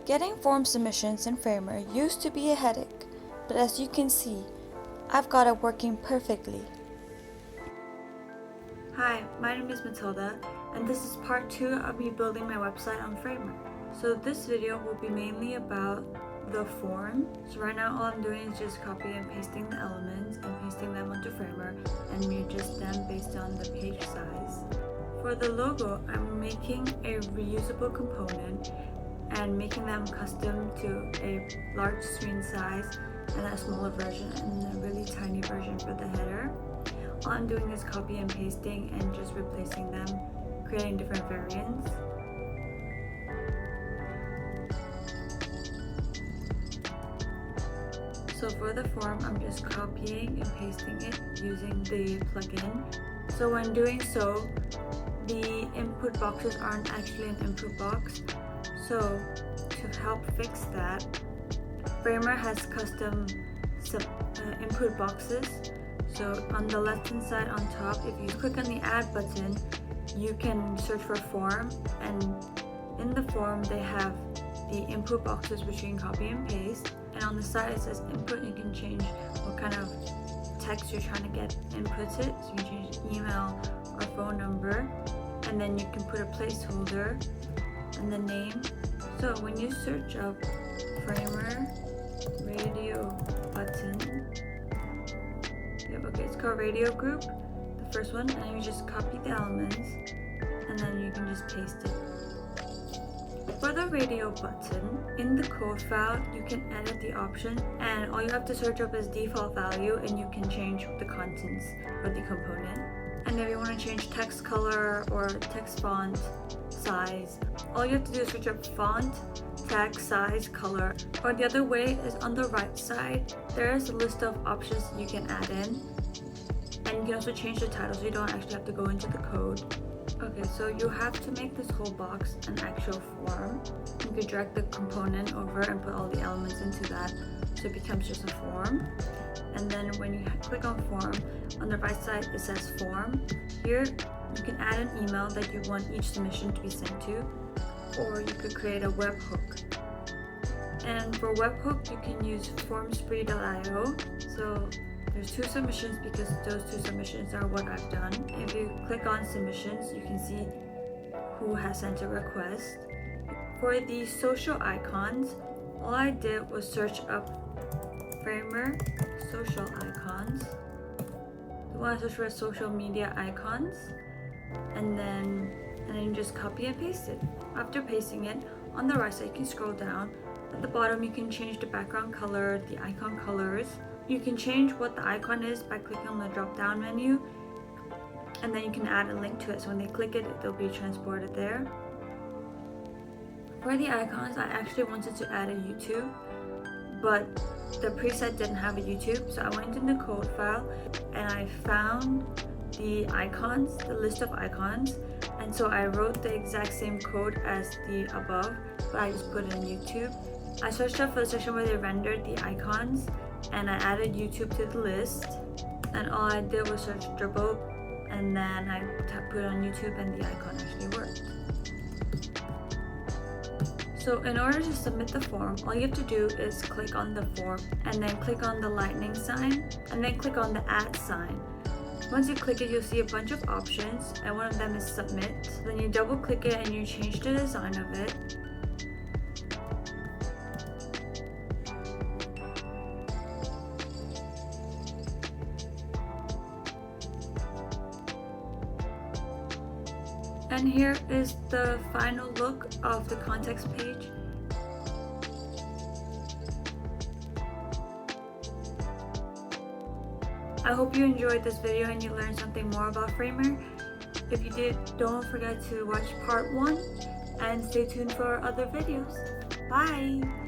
Getting form submissions in Framer used to be a headache, but as you can see, I've got it working perfectly. Hi, my name is Matilda, and this is part 2 of me building my website on Framer. So this video will be mainly about the form. So right now all I'm doing is just copying and pasting the elements and pasting them onto Framer and readjust them based on the page size. For the logo, I'm making a reusable component and making them custom to a large screen size and a smaller version and a really tiny version for the header. All I'm doing is copy and pasting and just replacing them, creating different variants. So for the form, I'm just copying and pasting it using the plugin. So when doing so, the input boxes aren't actually an input box. So to help fix that, Framer has custom input boxes. So on the left hand side on top, if you click on the add button, you can search for form, and in the form they have the input boxes which you can copy and paste, and on the side it says input. You can change what kind of text you're trying to get inputted, so you can change email or phone number, and then you can put a placeholder and the name. So when you search up Framer radio button, okay, it's called radio group, the first one, and you just copy the elements and then you can just paste it. For the radio button, in the code file you can edit the option, and all you have to search up is default value and you can change the contents for the component. And if you want to change text color or text font size, all you have to do is search up font, text size, color. Or the other way is on the right side, there is a list of options you can add in, and you can also change the title so you don't actually have to go into the code. Okay, so you have to make this whole box an actual form. You can drag the component over and put all the elements into that so it becomes just a form. And then when you click on form, on the right side it says form. Here you can add an email that you want each submission to be sent to, or you could create a webhook. And for webhook you can use Formspree.io. So there's 2 submissions because those 2 submissions are what I've done. If you click on submissions, you can see who has sent a request. For the social icons, all I did was search up Framer social icons. You want to search for social media icons, and then you just copy and paste it. After pasting it, on the right side you can scroll down. At the bottom you can change the background color, the icon colors. You can change what the icon is by clicking on the drop down menu, and then you can add a link to it, so when they click it, it'll be transported there. For the icons, I actually wanted to add a YouTube, but the preset didn't have a YouTube, so I went in the code file and I found the icons, the list of icons, and so I wrote the exact same code as the above, but I just put in YouTube. I searched up for the section where they rendered the icons, and I added YouTube to the list, and all I did was search dribble, and then I put it on YouTube and the icon actually worked. So in order to submit the form, all you have to do is click on the form and then click on the lightning sign and then click on the add sign. Once you click it, you'll see a bunch of options, and one of them is submit. Then you double click it and you change the design of it. And here is the final look of the context page. I hope you enjoyed this video and you learned something more about Framer. If you did, don't forget to watch part 1 and stay tuned for other videos. Bye!